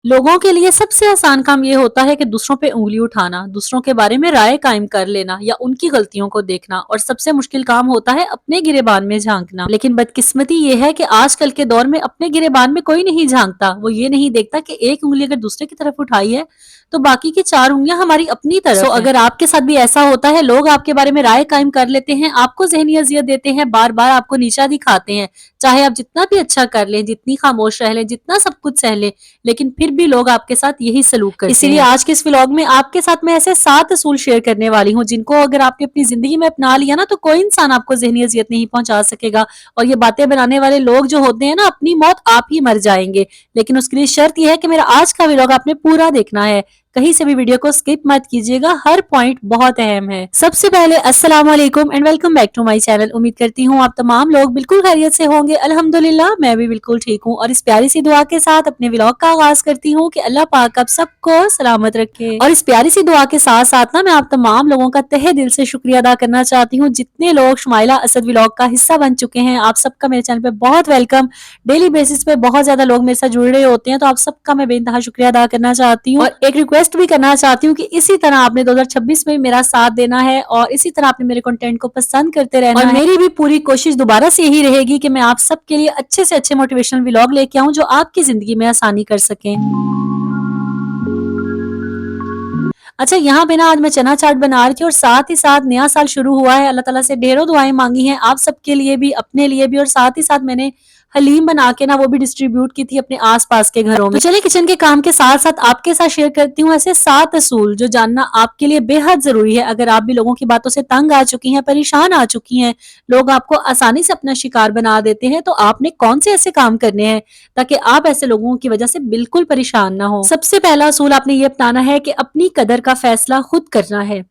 लोगों के लिए सबसे आसान काम ये होता है कि दूसरों पे उँगली उठाना, दूसरों के बारे में राय कायम कर लेना या उनकी गलतियों को देखना, और सबसे मुश्किल काम होता है अपने गिरेबान में झांकना। लेकिन बदकिस्मती ये है कि आजकल के दौर में अपने गिरेबान में कोई नहीं झांकता। वो ये नहीं देखता कि एक उँगली अगर दूसरे की तरफ उठाई है तो बाकी की 4 उँगलियां हमारी अपनी तरफ हैं। अगर आपके साथ भी ऐसा होता है, लोग आपके बारे में राय कायम कर लेते हैं, आपको ज़हनी अज़ियत देते हैं, बार-बार आपको नीचा दिखाते हैं, चाहे आप जितना भी अच्छा कर लें, जितनी खामोश रह लें, जितना सब कुछ सह लें, लेकिन फिर भी लोग आपके साथ यही सलूक करते हैं। इसीलिए आज के इस व्लॉग में आपके साथ मैं ऐसे 7 असूल शेयर करने वाली हूँ, जिनको अगर आपने अपनी जिंदगी में अपना लिया ना, तो कोई इंसान आपको ज़हनी अज़ियत नहीं पहुंचा सकेगा। और ये बातें बनाने वाले लोग जो होते हैं ना, अपनी मौत आप ही मर जाएंगे। लेकिन उसके लिए शर्त यह है कि मेरा आज का व्लॉग आपने पूरा देखना है, कहीं से भी वीडियो को स्किप मत कीजिएगा, हर पॉइंट बहुत अहम है। सबसे पहले अस्सलाम वालेकुम and welcome back to my channel. उम्मीद करती हूँ आप तमाम लोग बिल्कुल खैरियत से होंगे। अल्हम्दुलिल्लाह मैं भी बिल्कुल ठीक हूँ, और इस प्यारी सी दुआ के साथ अपने व्लॉग का आगाज करती हूँ कि अल्लाह पाक आप सबको सलामत रखे। और इस प्यारी सी दुआ के साथ साथ ना, मैं आप तमाम लोगों का तहे दिल से शुक्रिया अदा करना चाहती हूँ, जितने लोग शुमाइला असद व्लॉग का हिस्सा बन चुके हैं। आप सबका मेरे चैनल पे बहुत वेलकम। डेली बेसिस पे बहुत ज्यादा लोग मेरे साथ जुड़ रहे होते हैं, तो आप सबका मैं बेइंतहा शुक्रिया अदा करना चाहती हूँ। और एक रिक्वेस्ट भी करना चाहती हूँ कि इसी तरह आपने 2026 में मेरा साथ देना है, और इसी तरह आपने मेरे कंटेंट को पसंद करते रहना है। और मेरी भी पूरी कोशिश दोबारा से यही रहेगी कि मैं आप सबके लिए अच्छे से अच्छे मोटिवेशनल व्लॉग लेके आऊं, जो आपकी जिंदगी में आसानी कर सकें। अच्छा, यहाँ पे ना आज मैं चना चाट बना रही थी, और साथ ही साथ नया साल शुरू हुआ है। अल्लाह ताला से ढेरों दुआएं मांगी हैं आप सबके लिए भी, अपने लिए भी, और साथ ही साथ मैंने हलीम बना के ना वो भी डिस्ट्रीब्यूट की थी अपने आसपास के घरों में। तो चलिए किचन के काम के साथ साथ आपके साथ शेयर करती हूँ ऐसे 7 असूल जो जानना आपके लिए बेहद जरूरी है। अगर आप भी लोगों की बातों से तंग आ चुकी हैं, परेशान आ चुकी हैं, लोग आपको आसानी से अपना शिकार बना देते हैं, तो आपने कौन से ऐसे काम करने हैं ताकि आप ऐसे लोगों की वजह से बिल्कुल परेशान ना हो। सबसे पहला असूल आपने ये अपनाना है कि अपनी कदर का फैसला खुद करना है।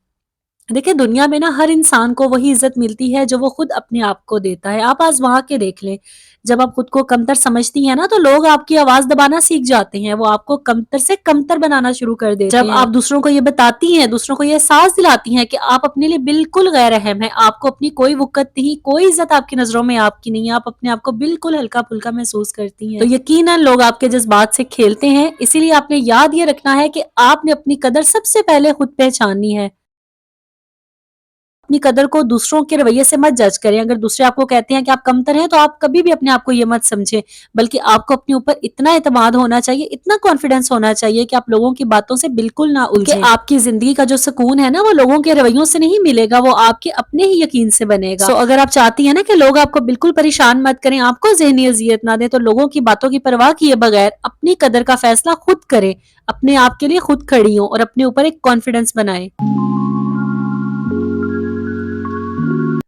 देखिए, दुनिया में ना हर इंसान को वही इज्जत मिलती है जो वो खुद अपने आप को देता है। आप आजमा के देख लें, जब आप खुद को कमतर समझती हैं ना, तो लोग आपकी आवाज दबाना सीख जाते हैं, वो आपको कमतर से कमतर बनाना शुरू कर देते हैं। जब आप दूसरों को ये बताती हैं, दूसरों को ये एहसास दिलाती हैं कि आप अपने लिए बिल्कुल गैर अहम हैं, आपको अपनी कोई वक़्त नहीं, कोई इज्जत आपकी नजरों में आपकी नहीं है, आप अपने आप को बिल्कुल हल्का फुल्का महसूस करती हैं, तो यकीनन लोग आपके जज्बात से खेलते हैं। इसीलिए आपने याद ये रखना है कि आपने अपनी कदर सबसे पहले खुद पहचाननी है। अपनी कदर को दूसरों के रवैये से मत जज करें। अगर दूसरे आपको कहते हैं कि आप कमतर हैं, तो आप कभी भी अपने आप को ये मत समझें, बल्कि आपको अपने ऊपर इतना एतमाद होना चाहिए, इतना कॉन्फिडेंस होना चाहिए कि आप लोगों की बातों से बिल्कुल ना उलझें। आपकी जिंदगी का जो सुकून है ना, वो लोगों के रवैयों से नहीं मिलेगा, वो आपके अपने ही यकीन से बनेगा। सो अगर आप चाहती हैं ना कि लोग आपको बिल्कुल परेशान मत करें, आपको ज़हनी अज़ियत ना दें, तो लोगों की बातों की परवाह किए बगैर अपनी कदर का फैसला खुद करें, अपने आप के लिए खुद खड़ी हों, और अपने ऊपर एक कॉन्फिडेंस बनाएं।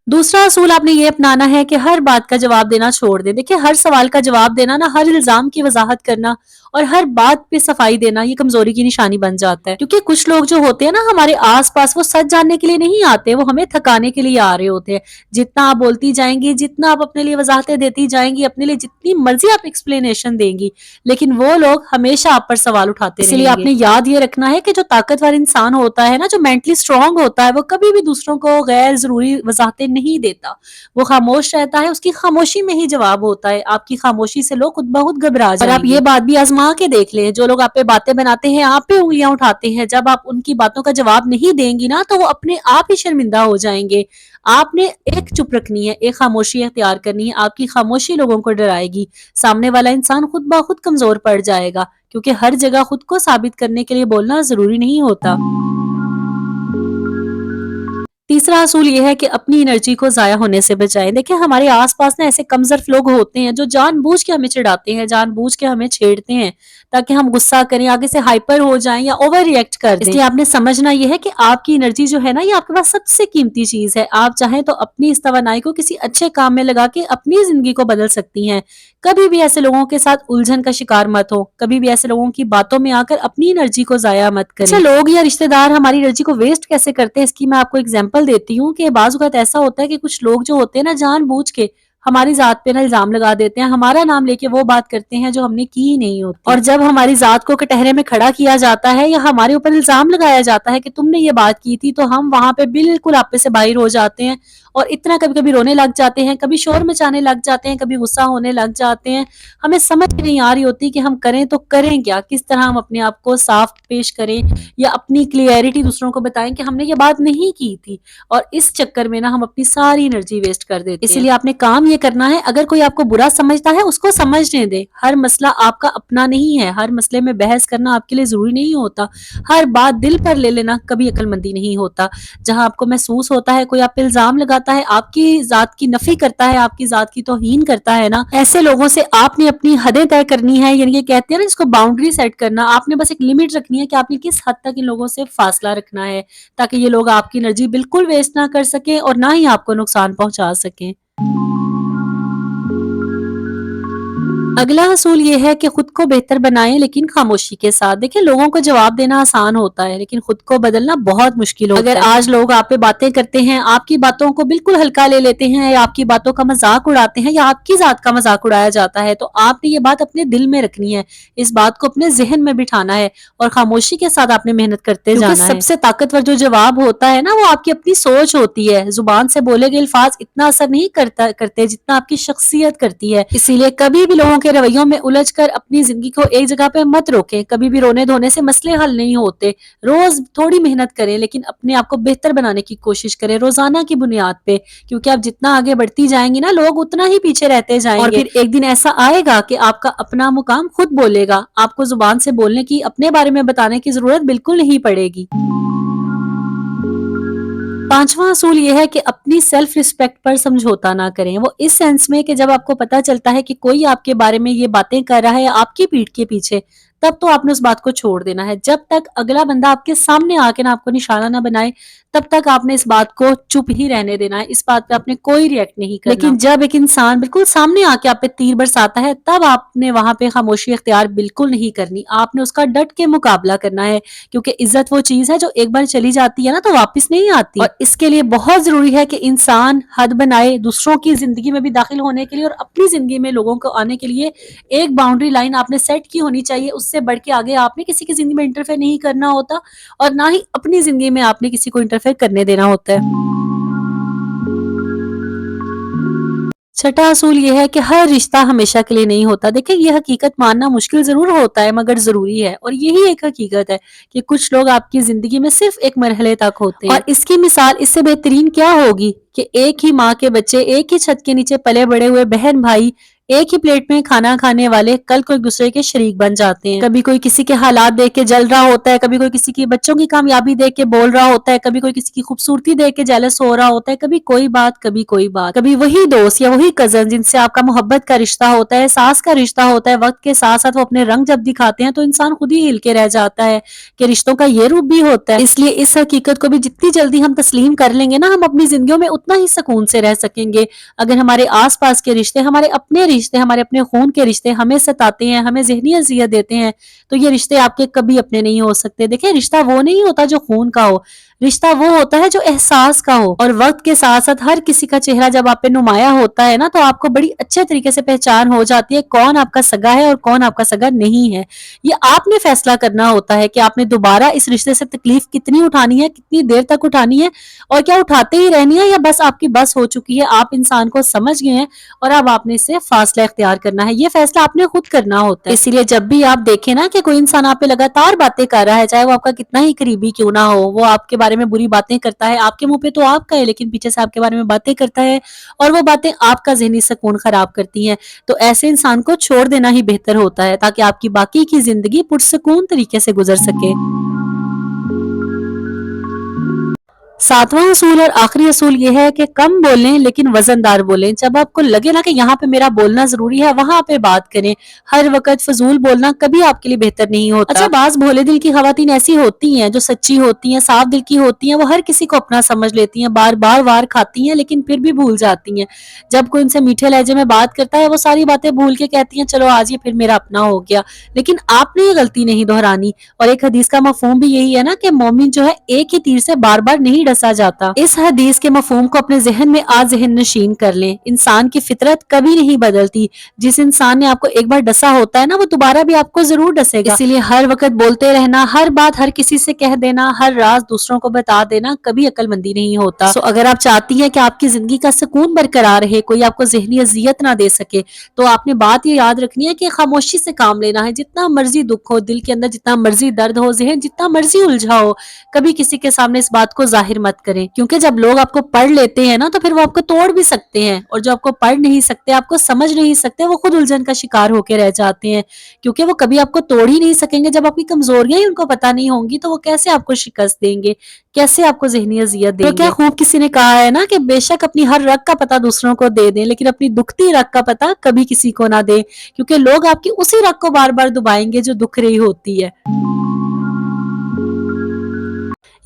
दूसरा असूल आपने ये अपनाना है कि हर बात का जवाब देना छोड़ दें। देखिए, हर सवाल का जवाब देना ना, हर इल्जाम की वजाहत करना और हर बात पे सफाई देना, ये कमजोरी की निशानी बन जाता है। क्योंकि कुछ लोग जो होते हैं ना हमारे आसपास, वो सच जानने के लिए नहीं आते, वो हमें थकाने के लिए आ रहे होते हैं। जितना आप बोलती जाएंगी, जितना आप अपने लिए वजाहतें देती जाएंगी, अपने लिए जितनी मर्जी आप एक्सप्लेनेशन देंगी, लेकिन वो लोग हमेशा आप पर सवाल उठाते रहेंगे। इसलिए आपने याद ये रखना है कि जो ताकतवर इंसान होता है ना, जो मेंटली स्ट्रांग होता है, वो कभी भी दूसरों को गैर जरूरी वजाहतें नहीं देता, वो खामोश रहता है, उसकी खामोशी में ही जवाब होता है। आपकी खामोशी से लोग खुद ब खुद घबरा जाएंगे। और आप ये बात भी आजमा के देख लें, जो लोग आप पे बातें बनाते हैं, आप पे उंगलियां उठाते हैं, जब आप उनकी बातों का जवाब नहीं देंगी ना, तो वो अपने आप ही शर्मिंदा हो जाएंगे। आपने एक चुप रखनी है, एक खामोशी अख्तियार करनी है। आपकी खामोशी लोगों को डराएगी, सामने वाला इंसान खुद ब खुद कमजोर पड़ जाएगा, क्योंकि हर जगह खुद को साबित करने के लिए बोलना जरूरी नहीं होता। तीसरा असूल ये है कि अपनी एनर्जी को ज़ाया होने से बचाएं। देखिए, हमारे आसपास ना ऐसे कमज़ोर लोग होते हैं जो जानबूझ के हमें चिढ़ाते हैं, जानबूझ के हमें छेड़ते हैं, ताकि हम गुस्सा करें, आगे से हाइपर हो जाएं या ओवर रिएक्ट कर दें। इसलिए आपने समझना ये है कि आपकी एनर्जी जो है ना, ये आपके पास सबसे कीमती चीज़ है। आप चाहें तो अपनी इस तवानाई को किसी अच्छे काम में लगा के अपनी ज़िंदगी को बदल सकती हैं। कभी भी ऐसे लोगों के साथ उलझन का शिकार मत हो, कभी भी ऐसे लोगों की बातों में आकर अपनी एनर्जी को ज़ाया मत करें। अच्छा, लोग या रिश्तेदार हमारी एनर्जी को वेस्ट कैसे करते हैं, इसकी मैं आपको एग्जांपल देती हूँ कि बाज़ औक़ात ऐसा होता है कि कुछ लोग जो होते हैं ना, जानबूझ के हमारी ज़ात पे ना इल्ज़ाम लगा देते हैं, हमारा नाम लेके वो बात करते हैं जो हमने की ही नहीं होती। और जब हमारी ज़ात को कटहरे में खड़ा किया जाता है या हमारे ऊपर इल्ज़ाम लगाया जाता है कि तुमने ये बात की थी, तो हम वहाँ पे बिल्कुल आपे से बाहिर हो जाते हैं اور اتنا کبھی کبھی رونے لگ جاتے ہیں، کبھی شور مچانے لگ جاتے ہیں، کبھی غصہ ہونے لگ جاتے ہیں. ہمیں سمجھ نہیں آ رہی ہوتی کہ ہم کریں تو کریں کیا، کس طرح ہم اپنے آپ کو صاف پیش کریں یا اپنی کلیئرٹی دوسروں کو بتائیں کہ ہم نے یہ بات نہیں کی تھی. اور اس چکر میں نا ہم اپنی ساری انرجی ویسٹ کر دیتے ہیں. اسی لیے آپ نے کام یہ کرنا ہے، اگر کوئی آپ کو برا سمجھتا ہے اس کو سمجھنے دے. ہر مسئلہ آپ کا اپنا نہیں ہے، ہر مسئلے میں بحث کرنا آپ کے لیے ضروری نہیں ہوتا. ہر بات دل پر لے لینا کبھی عقل مندی نہیں ہوتا. جہاں آپ کو محسوس ہوتا ہے کوئی آپ پہ الزام لگاتا ہے، آپ کی ذات کی نفی کرتا ہے، آپ کی ذات کی توہین کرتا ہے نا، ایسے لوگوں سے آپ نے اپنی حدیں طے کرنی ہے. یعنی یہ کہتے ہیں نا اس کو باؤنڈری سیٹ کرنا. آپ نے بس ایک لمٹ رکھنی ہے کہ آپ نے کس حد تک ان لوگوں سے فاصلہ رکھنا ہے، تاکہ یہ لوگ آپ کی انرجی بالکل ویسٹ نہ کر سکیں اور نہ ہی آپ کو نقصان پہنچا سکیں. اگلا اصول یہ ہے کہ خود کو بہتر بنائیں لیکن خاموشی کے ساتھ. دیکھیں لوگوں کو جواب دینا آسان ہوتا ہے لیکن خود کو بدلنا بہت مشکل ہوتا ہے. اگر آج لوگ آپ پہ باتیں کرتے ہیں، آپ کی باتوں کو بالکل ہلکا لے لیتے ہیں یا آپ کی باتوں کا مذاق اڑاتے ہیں یا آپ کی ذات کا مذاق اڑایا جاتا ہے، تو آپ نے یہ بات اپنے دل میں رکھنی ہے، اس بات کو اپنے ذہن میں بٹھانا ہے اور خاموشی کے ساتھ آپ نے محنت کرتے جانا ہے. کیونکہ سب سے طاقتور جو جواب ہوتا ہے نا وہ آپ کی اپنی سوچ ہوتی ہے. زبان سے بولے گئے الفاظ اتنا اثر نہیں کرتے جتنا آپ کی شخصیت کرتی ہے. اسی لیے کبھی بھی لوگوں کے رویوں میں الجھ کر اپنی زندگی کو ایک جگہ پہ مت روکیں. کبھی بھی رونے دھونے سے مسئلے حل نہیں ہوتے. روز تھوڑی محنت کریں لیکن اپنے آپ کو بہتر بنانے کی کوشش کریں روزانہ کی بنیاد پہ، کیونکہ آپ جتنا آگے بڑھتی جائیں گی نا لوگ اتنا ہی پیچھے رہتے جائیں گے. اور پھر ایک دن ایسا آئے گا کہ آپ کا اپنا مقام خود بولے گا. آپ کو زبان سے بولنے کی، اپنے بارے میں بتانے کی ضرورت بالکل نہیں پڑے گی. پانچواں اصول یہ ہے کہ اپنی سیلف رسپیکٹ پر سمجھوتا نہ کریں. وہ اس سینس میں کہ جب آپ کو پتا چلتا ہے کہ کوئی آپ کے بارے میں یہ باتیں کر رہا ہے آپ کی پیٹھ کے پیچھے، تب تو آپ نے اس بات کو چھوڑ دینا ہے. جب تک اگلا بندہ آپ کے سامنے آ کے نہ آپ کو نشانہ نہ بنائے تب تک آپ نے اس بات کو چپ ہی رہنے دینا ہے. اس بات پہ آپ نے کوئی ریئیکٹ نہیں کرنا. لیکن جب ایک انسان بالکل سامنے آ کے آپ پہ تیر برساتا ہے تب آپ نے وہاں پہ خاموشی اختیار بالکل نہیں کرنی. آپ نے اس کا ڈٹ کے مقابلہ کرنا ہے، کیونکہ عزت وہ چیز ہے جو ایک بار چلی جاتی ہے نا تو واپس نہیں آتی. اور اس کے لیے بہت ضروری ہے کہ انسان حد بنائے دوسروں کی زندگی میں بھی داخل ہونے کے لیے اور اپنی زندگی میں لوگوں کو آنے کے لیے. ایک باؤنڈری لائن آپ نے سیٹ کی ہونی چاہیے، اس سے بڑھ کے آگے آپ نے کسی کی زندگی میں انٹرفیئر نہیں کرنا ہوتا اور نہ ہی اپنی زندگی میں آپ نے کسی کو انٹرفیئر کرنے دینا ہوتا ہے. چھٹا اصول یہ ہے کہ ہر رشتہ ہمیشہ کے لیے نہیں ہوتا. دیکھیں یہ حقیقت ماننا مشکل ضرور ہوتا ہے مگر ضروری ہے، اور یہی ایک حقیقت ہے کہ کچھ لوگ آپ کی زندگی میں صرف ایک مرحلے تک ہوتے ہیں. اور اس کی مثال اس سے بہترین کیا ہوگی کہ ایک ہی ماں کے بچے، ایک ہی چھت کے نیچے پلے بڑے ہوئے بہن بھائی، ایک ہی پلیٹ میں کھانا کھانے والے کل کو ایک دوسرے کے شریک بن جاتے ہیں. کبھی کوئی کسی کے حالات دیکھ کے جل رہا ہوتا ہے، کبھی کوئی کسی کی بچوں کی کامیابی دیکھ کے بول رہا ہوتا ہے، کبھی کوئی کسی کی خوبصورتی دیکھ کے جیلس ہو رہا ہوتا ہے، کبھی کوئی بات کبھی کوئی بات. کبھی وہی دوست یا وہی کزن جن سے آپ کا محبت کا رشتہ ہوتا ہے، احساس کا رشتہ ہوتا ہے، وقت کے ساتھ ساتھ وہ اپنے رنگ جب دکھاتے ہیں تو انسان خود ہی ہل کے رہ جاتا ہے کہ رشتوں کا یہ روپ بھی ہوتا ہے. اس لیے اس حقیقت کو بھی جتنی جلدی ہم تسلیم کر لیں گے نا ہم اپنی زندگیوں میں اتنا ہی سکون سے رہ سکیں گے. اگر ہمارے آس پاس کے رشتے، ہمارے اپنے خون کے رشتے ہمیں ستاتے ہیں، ہمیں ذہنی اذیت دیتے ہیں تو یہ رشتے آپ کے کبھی اپنے نہیں ہو سکتے. دیکھیں رشتہ وہ نہیں ہوتا جو خون کا ہو، رشتہ وہ ہوتا ہے جو احساس کا ہو. اور وقت کے ساتھ ساتھ ہر کسی کا چہرہ جب آپ پہ نمایاں ہوتا ہے نا تو آپ کو بڑی اچھے طریقے سے پہچان ہو جاتی ہے کون آپ کا سگا ہے اور کون آپ کا سگا نہیں ہے. یہ آپ نے فیصلہ کرنا ہوتا ہے کہ آپ نے دوبارہ اس رشتے سے تکلیف کتنی اٹھانی ہے، کتنی دیر تک اٹھانی ہے، اور کیا اٹھاتے ہی رہنی ہے یا بس آپ کی بس ہو چکی ہے، آپ انسان کو سمجھ گئے ہیں اور اب آپ نے اس سے فاصلہ اختیار کرنا ہے. یہ فیصلہ آپ نے خود کرنا ہوتا ہے. اسی لیے جب بھی آپ دیکھیں نا کہ کوئی انسان آپ پہ لگاتار باتیں کر رہا ہے، چاہے وہ آپ کا کتنا ہی قریبی کیوں نہ ہو، وہ آپ کے بارے میں بری باتیں کرتا ہے، آپ کے منہ پہ تو آپ کا ہے لیکن پیچھے سے آپ کے بارے میں باتیں کرتا ہے اور وہ باتیں آپ کا ذہنی سکون خراب کرتی ہیں، تو ایسے انسان کو چھوڑ دینا ہی بہتر ہوتا ہے تاکہ آپ کی باقی کی زندگی پرسکون طریقے سے گزر سکے. ساتواں اصول اور آخری اصول یہ ہے کہ کم بولیں لیکن وزندار بولیں. جب آپ کو لگے نا کہ یہاں پہ میرا بولنا ضروری ہے وہاں پہ بات کریں. ہر وقت فضول بولنا کبھی آپ کے لیے بہتر نہیں ہوتا. اچھا بعض بھولے دل کی خواتین ایسی ہوتی ہیں جو سچی ہوتی ہیں، صاف دل کی ہوتی ہیں، وہ ہر کسی کو اپنا سمجھ لیتی ہیں، بار بار وار کھاتی ہیں لیکن پھر بھی بھول جاتی ہیں. جب کوئی ان سے میٹھے لہجے میں بات کرتا ہے وہ ساری باتیں بھول کے کہتی ہیں چلو آج یہ پھر میرا اپنا ہو گیا، لیکن آپ نے یہ غلطی نہیں دہرانی. اور ایک حدیث کا مفہوم بھی یہی ہے نا کہ مومن جو ہے ایک ہی تیر سے بار بار نہیں डसा जाता। इस हदीस के मफहूम को अपने ज़हन में आज ज़हन नशीन कर लें। इंसान की फितरत कभी नहीं बदलती। जिस इंसान ने आपको एक बार डसा होता है ना, वो दोबारा भी आपको ज़रूर डसेगा। इसीलिए हर वक़्त बोलते रहना, हर बात हर किसी से कह देना, हर राज़ दूसरों को बता देना कभी अक्लमंदी नहीं होता। अगर आप चाहती हैं कि आपकी ज़िंदगी का सुकून बरकरार रहे, कोई आपको ज़हनी अज़ियत ना दे सके, तो आपने बात ये याद रखनी है कि खामोशी से काम लेना है। जितना मर्ज़ी दुःख हो, दिल के अंदर जितना मर्ज़ी दर्द हो, ज़हन जितना मर्ज़ी उलझा हो, कभी किसी के सामने इस बात को ज़ाहिर मत करें। क्योंकि जब लोग आपको पढ़ लेते हैं ना, तो फिर वो आपको तोड़ भी सकते हैं, और जो आपको पढ़ नहीं सकते, आपको समझ नहीं सकते, वो खुद उलझन का शिकार होके रह जाते हैं। क्योंकि वो कभी आपको तोड़ ही नहीं सकेंगे। जब आपकी कमज़ोरियाँ ही उनको पता नहीं होंगी, तो वो कैसे आपको शिकस्त देंगे, कैसे आपको ज़हनी अज़ियत देंगे। तो क्या खूब किसी ने कहा है ना कि बेशक अपनी हर रग का पता दूसरों को दे दें, लेकिन अपनी दुखती रग का पता कभी किसी को ना दें, क्योंकि लोग आपकी उसी रग को बार-बार दुबाएंगे जो दुख रही होती है।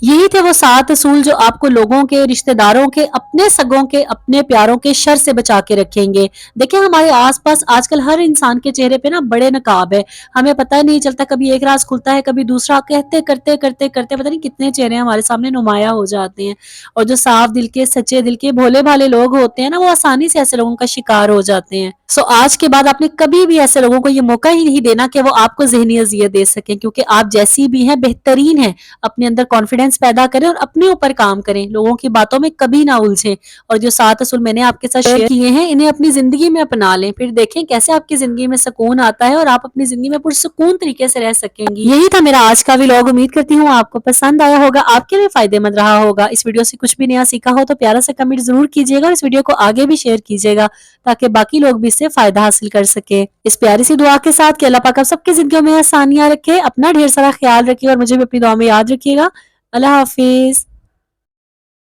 यही थे वो 7 असूल जो आपको लोगों के, रिश्तेदारों के, अपने सगों के, अपने प्यारों के शर से बचा के रखेंगे। देखिए हमारे आस-पास आजकल हर इंसान के चेहरे पे ना बड़े नकाब है। हमें पता ही नहीं चलता, कभी एक राज खुलता है, कभी दूसरा, कहते करते करते करते पता नहीं कितने चेहरे हमारे सामने नुमाया हो जाते हैं। और जो साफ दिल के, सच्चे दिल के, भोले-भाले लोग होते हैं ना, वो आसानी से ऐसे लोगों का शिकार हो जाते हैं। आज के बाद आपने कभी भी ऐसे लोगों को ये मौका ही नहीं देना कि वो आपको ज़हनी अज़ियत दे सकें, क्योंकि आप जैसी भी हैं बेहतरीन हैं। अपने अंदर कॉन्फिडेंस पैदा करें और अपने ऊपर काम करें। लोगों की बातों में कभी ना उलझें, और जो 7 असूल मैंने आपके साथ शेयर किए हैं, इन्हें अपनी ज़िंदगी में अपना लें। फिर देखें कैसे आपकी ज़िंदगी में सुकून आता है और आप अपनी ज़िंदगी में पुरसुकून तरीके से रह सकेंगी। यही था मेरा आज का व्लॉग। उम्मीद करती हूँ आपको पसंद आया होगा, आपके लिए फ़ायदेमंद रहा होगा। इस वीडियो से कुछ भी नया सीखा हो तो प्यारा सा कमेंट ज़रूर कीजिएगा, और इस वीडियो को आगे भी शेयर कीजिएगा, ताकि बाकी लोग भी इससे फ़ायदा हासिल कर सके। इस प्यारी सी दुआ के साथ कि अल्लाह पाक आप सबकी ज़िंदगियों में आसानियाँ रखे। अपना ढेर सारा ख्याल रखिए और मुझे भी अपनी दुआ में याद रखिएगा। अल्लाह हाफ़िज़।